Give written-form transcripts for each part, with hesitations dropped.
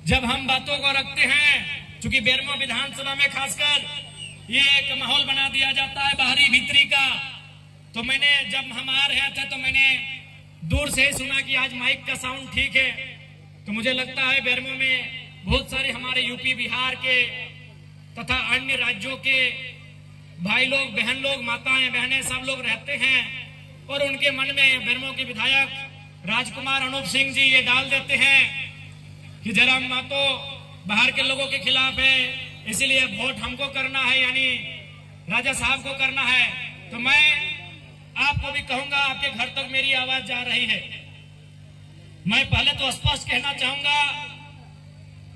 जब हम बातों को रखते हैं, चूंकि बेरमो विधानसभा में खासकर ये एक माहौल बना दिया जाता है बाहरी भीतरी का, तो मैंने जब हम आ रहे थे तो मैंने दूर से ही सुना कि आज माइक का साउंड ठीक है। तो मुझे लगता है बेरमो में बहुत सारे हमारे यूपी बिहार के तथा अन्य राज्यों के भाई लोग, बहन लोग, माताएं बहनें सब लोग रहते हैं और उनके मन में बेरमो के विधायक राजकुमार अनूप सिंह जी ये डाल देते हैं कि जरा मातो बाहर के लोगों के खिलाफ है, इसीलिए वोट हमको करना है, यानी राजा साहब को करना है। तो मैं आपको भी कहूंगा, आपके घर तक मेरी आवाज जा रही है। मैं पहले तो स्पष्ट कहना चाहूंगा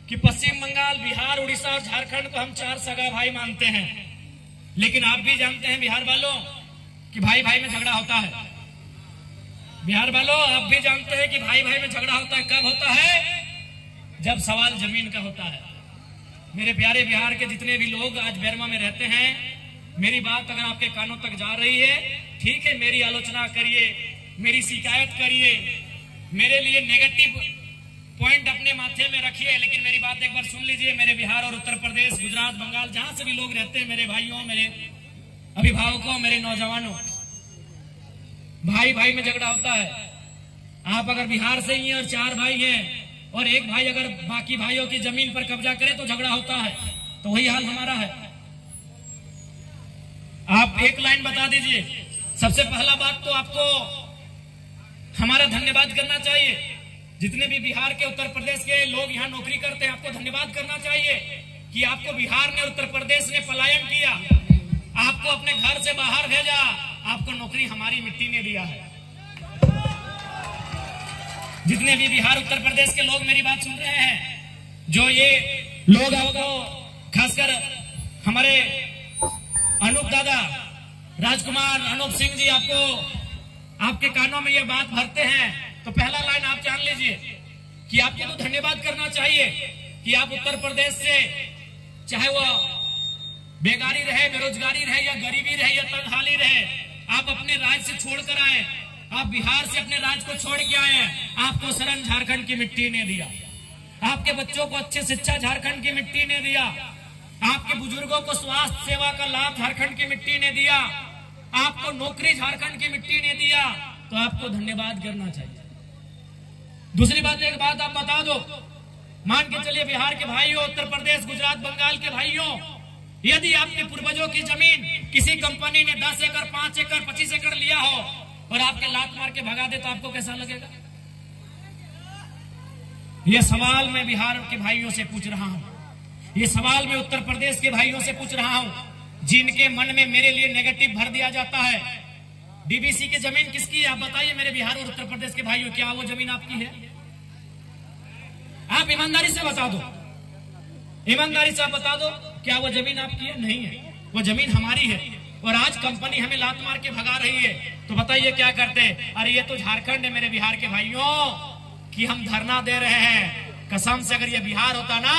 कि पश्चिम बंगाल, बिहार, उड़ीसा और झारखंड को हम 4 सगा भाई मानते हैं, लेकिन आप भी जानते हैं बिहार वालों कि भाई भाई में झगड़ा होता है। बिहार वालों आप भी जानते हैं कि भाई भाई में झगड़ा होता है। कब होता है? जब सवाल जमीन का होता है। मेरे प्यारे बिहार के जितने भी लोग आज बेरमो में रहते हैं, मेरी बात अगर आपके कानों तक जा रही है, ठीक है, मेरी आलोचना करिए, मेरी शिकायत करिए, मेरे लिए नेगेटिव पॉइंट अपने माथे में रखिए, लेकिन मेरी बात एक बार सुन लीजिए। मेरे बिहार और उत्तर प्रदेश, गुजरात, बंगाल, जहां से भी लोग रहते हैं, मेरे भाइयों, मेरे अभिभावकों, मेरे नौजवानों, भाई भाई में झगड़ा होता है। आप अगर बिहार से ही हैं और 4 भाई हैं और एक भाई अगर बाकी भाइयों की जमीन पर कब्जा करे तो झगड़ा होता है। तो वही हाल हमारा है। आप एक लाइन बता दीजिए। सबसे पहला बात तो आपको हमारा धन्यवाद करना चाहिए। जितने भी बिहार के, उत्तर प्रदेश के लोग यहाँ नौकरी करते हैं, आपको धन्यवाद करना चाहिए कि आपको बिहार ने, उत्तर प्रदेश ने पलायन किया, आपको अपने घर से बाहर भेजा, आपको नौकरी हमारी मिट्टी ने दिया है। जितने भी बिहार, उत्तर प्रदेश के लोग मेरी बात सुन रहे हैं, जो ये लोग आपको, खासकर हमारे अनूप दादा, राजकुमार अनूप सिंह जी आपको, आपके कानों में ये बात भरते हैं, तो पहला लाइन आप जान लीजिए कि आपको तो धन्यवाद करना चाहिए कि आप उत्तर प्रदेश से, चाहे वो बेकारी रहे, बेरोजगारी रहे या गरीबी रहे या तंगहाली रहे, आप अपने राज्य से छोड़कर आए, आप बिहार से अपने राज्य को छोड़ के आए। आपको शरण झारखंड की मिट्टी ने दिया, आपके बच्चों को अच्छी शिक्षा झारखंड की मिट्टी ने दिया, आपके बुजुर्गों को स्वास्थ्य सेवा का लाभ झारखंड की मिट्टी ने दिया, आपको नौकरी झारखंड की मिट्टी ने दिया, तो आपको धन्यवाद करना चाहिए। दूसरी बात, एक बात आप बता दो, मान के चलिए बिहार के भाइयों, उत्तर प्रदेश, गुजरात, बंगाल के भाइयों, यदि आपके पूर्वजों की जमीन किसी कंपनी ने 10 एकड़, 5 एकड़, 25 एकड़ लिया हो और आपके लात मार के भगा दे, तो आपको कैसा लगेगा? यह सवाल मैं बिहार के भाइयों से पूछ रहा हूं, ये सवाल मैं उत्तर प्रदेश के भाइयों से पूछ रहा हूं, जिनके मन में मेरे लिए नेगेटिव भर दिया जाता है। डीबीसी की जमीन किसकी है? आप बताइए मेरे बिहार और उत्तर प्रदेश के भाइयों, क्या वो जमीन आपकी है? आप ईमानदारी से बता दो, ईमानदारी से आप बता दो, क्या वो जमीन आपकी है? नहीं है, वो जमीन हमारी है। और आज कंपनी हमें लात मार के भगा रही है, तो बताइए क्या करते? अरे ये तो झारखंड है मेरे बिहार के भाइयों, कि हम धरना दे रहे हैं। कसम से अगर ये बिहार होता ना,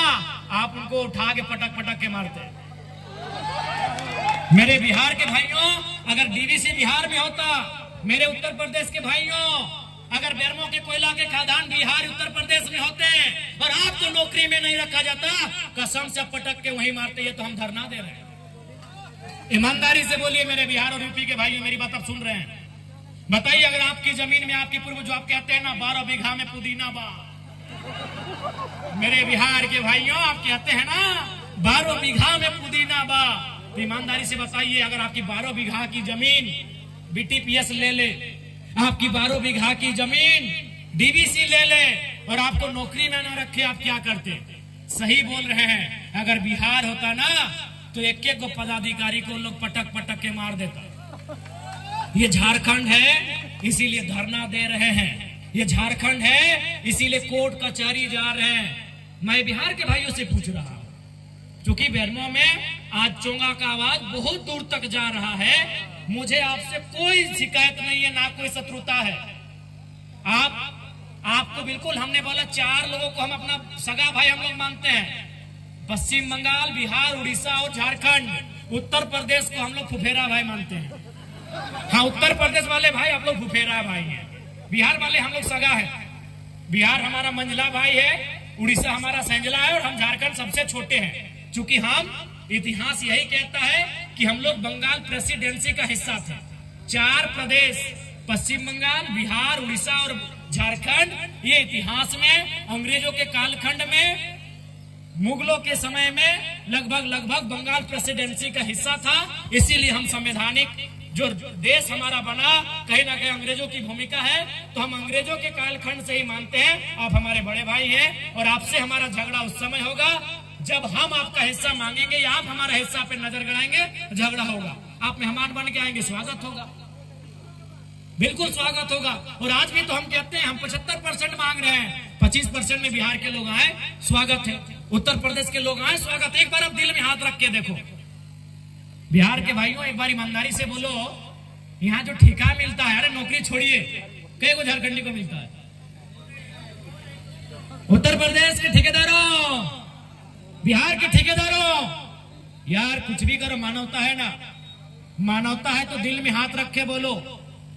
आप उनको उठा के पटक पटक के मारते। मेरे बिहार के भाइयों, अगर डीवीसी बिहार में होता, मेरे उत्तर प्रदेश के भाइयों, अगर बेरमो के कोयला के खदान बिहार, उत्तर प्रदेश में होते और आपको नौकरी में नहीं रखा जाता, कसम से पटक के वहीं मारते। ये तो हम धरना दे रहे हैं। ईमानदारी से बोलिए मेरे बिहार और यूपी के भाइयों, मेरी बात आप सुन रहे हैं। बताइए, अगर आपकी जमीन में आपके पूर्व, जो आप कहते हैं ना 12 बीघा में पुदीना बा, मेरे बिहार के भाइयों, आप कहते हैं ना 12 बीघा में पुदीना बा, तो ईमानदारी से बताइए, अगर आपकी 12 बीघा की जमीन बीटीपीएस ले ले, आपकी 12 बीघा की जमीन डीवीसी ले ले और आपको नौकरी में न रखे, आप क्या करते? सही बोल रहे हैं। अगर बिहार होता ना, तो एक एक को पदाधिकारी को लोग पटक पटक के मार देता। ये झारखंड है, इसीलिए धरना दे रहे हैं। ये झारखंड है, इसीलिए कोर्ट कचहरी जा रहे हैं। मैं बिहार के भाइयों से पूछ रहा हूं, क्योंकि बेरमो में आज चोंगा का आवाज बहुत दूर तक जा रहा है। मुझे आपसे कोई शिकायत नहीं है, ना कोई शत्रुता है। आपको बिल्कुल, हमने बोला 4 लोगों को हम अपना सगा भाई हम लोग मानते हैं। पश्चिम बंगाल, बिहार, उड़ीसा और झारखंड। उत्तर प्रदेश को हम लोग फुफेरा भाई मानते हैं। हाँ, उत्तर प्रदेश वाले भाई आप लोग फुफेरा भाई हैं, बिहार वाले हम लोग सगा है। बिहार हमारा मंझला भाई है उड़ीसा हमारा संजला है और हम झारखंड सबसे छोटे हैं, क्योंकि हम इतिहास यही कहता है कि हम लोग बंगाल प्रेसिडेंसी का हिस्सा थे। 4 प्रदेश पश्चिम बंगाल, बिहार, उड़ीसा और झारखंड, ये इतिहास में अंग्रेजों के कालखंड में, मुगलों के समय में लगभग बंगाल प्रेसिडेंसी का हिस्सा था। इसीलिए हम संवैधानिक जो देश हमारा बना, कहीं ना कहीं अंग्रेजों की भूमिका है, तो हम अंग्रेजों के कालखंड से ही मानते हैं। आप हमारे बड़े भाई हैं और आपसे हमारा झगड़ा उस समय होगा जब हम आपका हिस्सा मांगेंगे या आप हमारा हिस्सा पे नजर गड़ाएंगे, झगड़ा होगा। आप मेहमान बन के आएंगे, स्वागत होगा, बिल्कुल स्वागत होगा। और आज भी तो हम कहते हैं हम 75% मांग रहे हैं, 25% में बिहार के लोग आए, स्वागत है। उत्तर प्रदेश के लोग आए, स्वागत। एक बार आप दिल में हाथ रख के देखो, बिहार के भाइयों एक बार ईमानदारी से बोलो, यहाँ जो ठेका मिलता है, अरे नौकरी छोड़िए, कई को झारखंडी को मिलता है। उत्तर प्रदेश के ठेकेदारों, बिहार के ठेकेदारों, यार कुछ भी करो, मानवता है ना, मानवता है तो दिल में हाथ रख के बोलो,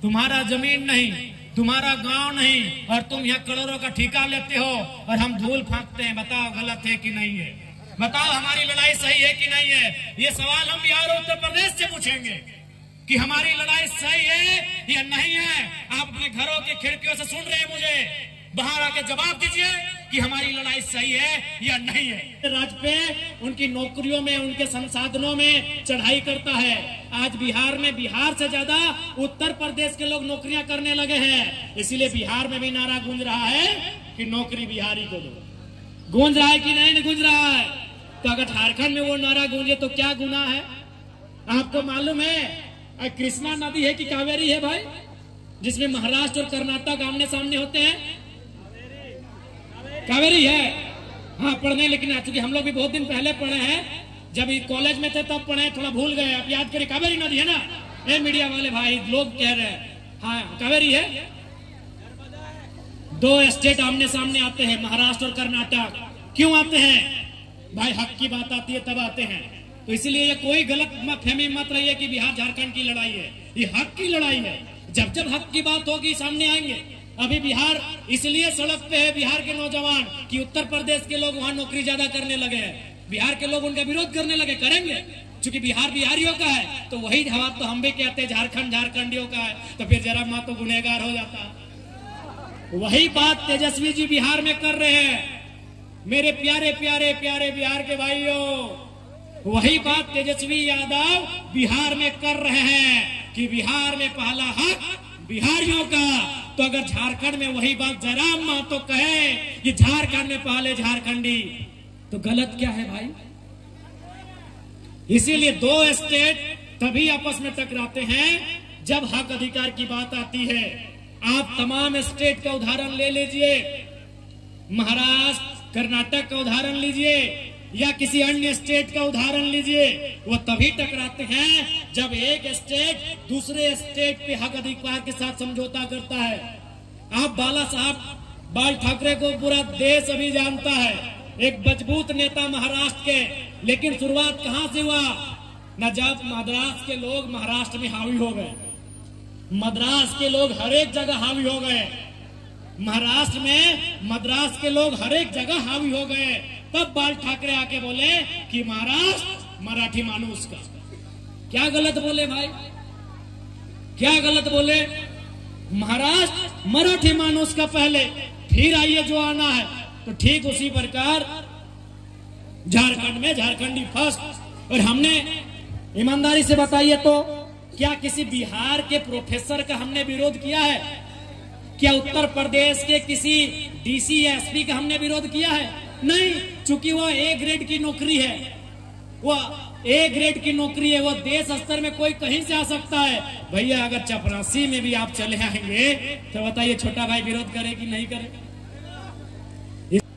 तुम्हारा जमीन नहीं, तुम्हारा गांव नहीं, और तुम यहाँ करोड़ों का ठेका लेते हो और हम धूल फांकते हैं। बताओ गलत है कि नहीं है? बताओ हमारी लड़ाई सही है कि नहीं है? ये सवाल हम बिहार और उत्तर प्रदेश से पूछेंगे कि हमारी लड़ाई सही है या नहीं है। आप अपने घरों की खिड़कियों से सुन रहे हैं मुझे, बाहर आके जवाब दीजिए कि हमारी लड़ाई सही है या नहीं है। राज्य पे उनकी नौकरियों में, उनके संसाधनों में चढ़ाई करता है। आज बिहार में, बिहार से ज्यादा उत्तर प्रदेश के लोग नौकरियां करने लगे हैं। इसीलिए बिहार में भी नारा गूंज रहा है कि नौकरी बिहारी को दो। गूंज रहा है कि नहीं गूंज रहा है? तो अगर झारखंड में वो नारा गूंजे तो क्या गुनाह है? आपको मालूम है कृष्णा नदी है कि कावेरी है भाई, जिसमें महाराष्ट्र और कर्नाटक आमने सामने होते हैं? कावेरी है। हाँ पढ़ने, लेकिन चूंकि हम लोग भी बहुत दिन पहले पढ़े हैं, जब कॉलेज में थे तब पढ़े, थोड़ा भूल गए। अब याद करें, कावेरी नदी है ना? ये मीडिया वाले भाई लोग कह रहे हैं हाँ कावेरी है। 2 स्टेट आमने सामने आते हैं, महाराष्ट्र और कर्नाटक। क्यों आते हैं भाई? हक की बात आती है तब आते हैं। तो इसलिए ये कोई गलत फहमी मत रही है कि बिहार झारखंड की लड़ाई है, ये हक की लड़ाई है। जब जब हक की बात होगी सामने आएंगे। अभी बिहार इसलिए सड़क पे है, बिहार के नौजवान, कि उत्तर प्रदेश के लोग वहां नौकरी ज्यादा करने लगे हैं। बिहार के लोग उनका विरोध करने लगे, करेंगे, क्योंकि बिहार बिहारियों का है। तो वही जवाब तो हम भी कहते हैं झारखंड झारखंडियों का है, तो फिर जरा माँ तो गुनहगार हो जाता। वही बात तेजस्वी जी बिहार में कर रहे हैं। मेरे प्यारे प्यारे प्यारे बिहार के भाइयों, वही बात तेजस्वी यादव बिहार में कर रहे हैं कि बिहार में पहला हक बिहारियों का। तो अगर झारखंड में वही बात जयराम महतो कहे कि झारखंड में पहले झारखंडी, तो गलत क्या है भाई? इसीलिए 2 स्टेट तभी आपस में टकराते हैं जब हक अधिकार की बात आती है। आप तमाम स्टेट का उदाहरण ले लीजिए, महाराष्ट्र, कर्नाटक का उदाहरण लीजिए या किसी अन्य स्टेट का उदाहरण लीजिए, वो तभी टकराते हैं जब एक स्टेट दूसरे स्टेट पे हक अधिकार के साथ समझौता करता है। आप बाल ठाकरे को पूरा देश अभी जानता है, एक मजबूत नेता महाराष्ट्र के, लेकिन शुरुआत कहां से हुआ न? जब मद्रास के लोग महाराष्ट्र में हावी हो गए, मद्रास के लोग हर एक जगह हावी हो गए, महाराष्ट्र में मद्रास के लोग हर एक जगह हावी हो गए, तब बाल ठाकरे आके बोले कि महाराष्ट्र मराठी मानुस का। क्या गलत बोले भाई? क्या गलत बोले? महाराष्ट्र मराठी मानुस का पहले, फिर आइए जो आना है। तो ठीक उसी प्रकार झारखंड में झारखंडी फर्स्ट। और हमने ईमानदारी से बताइए तो क्या किसी बिहार के प्रोफेसर का हमने विरोध किया है? क्या उत्तर प्रदेश के किसी डीसी या एसपी का हमने विरोध किया है? नहीं, चूंकि वो A ग्रेड की नौकरी है, वो A ग्रेड की नौकरी है, वो देश स्तर में कोई कहीं से आ सकता है। भैया अगर चपरासी में भी आप चले आएंगे तो बताइए छोटा भाई विरोध करे कि नहीं करे?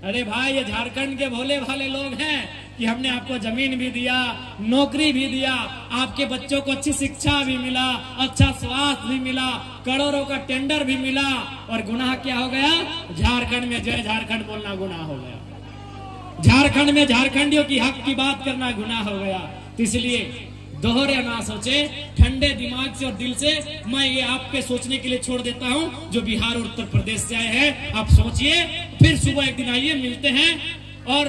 अरे भाई ये झारखंड के भोले भाले लोग हैं कि हमने आपको जमीन भी दिया, नौकरी भी दिया, आपके बच्चों को अच्छी शिक्षा भी मिला, अच्छा स्वास्थ्य भी मिला, करोड़ों का टेंडर भी मिला, और गुनाह क्या हो गया? झारखंड में जय झारखंड बोलना गुनाह हो गया, झारखंड में झारखंडियों की हक की बात करना गुनाह हो गया। तो इसलिए दोहरे ना सोचे, ठंडे दिमाग से और दिल से मैं ये आपके सोचने के लिए छोड़ देता हूँ जो बिहार और उत्तर प्रदेश से आए हैं। आप सोचिए, फिर सुबह एक दिन आइए, मिलते हैं और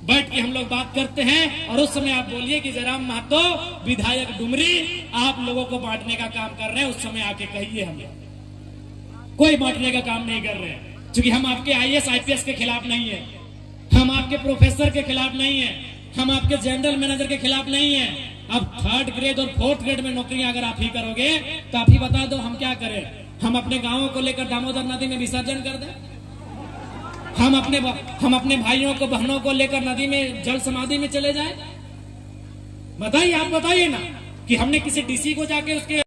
बैठ के हम लोग बात करते हैं। और उस समय आप बोलिए कि जयराम महतो विधायक डुमरी आप लोगों को बांटने का काम कर रहे हैं, उस समय आके कहिए। हमें कोई बांटने का काम नहीं कर रहे हैं, क्योंकि हम आपके IAS IPS के खिलाफ नहीं है, हम आपके प्रोफेसर के खिलाफ नहीं है, हम आपके जनरल मैनेजर के खिलाफ नहीं है। अब 3rd ग्रेड और 4th ग्रेड में नौकरियां अगर आप ही करोगे तो आप ही बता दो हम क्या करें। हम अपने गांवों को लेकर दामोदर नदी में विसर्जन कर दें? हम अपने भाइयों को बहनों को लेकर नदी में जल समाधि में चले जाएं? बताइए, आप बताइए ना कि हमने किसी DC को जाके उसके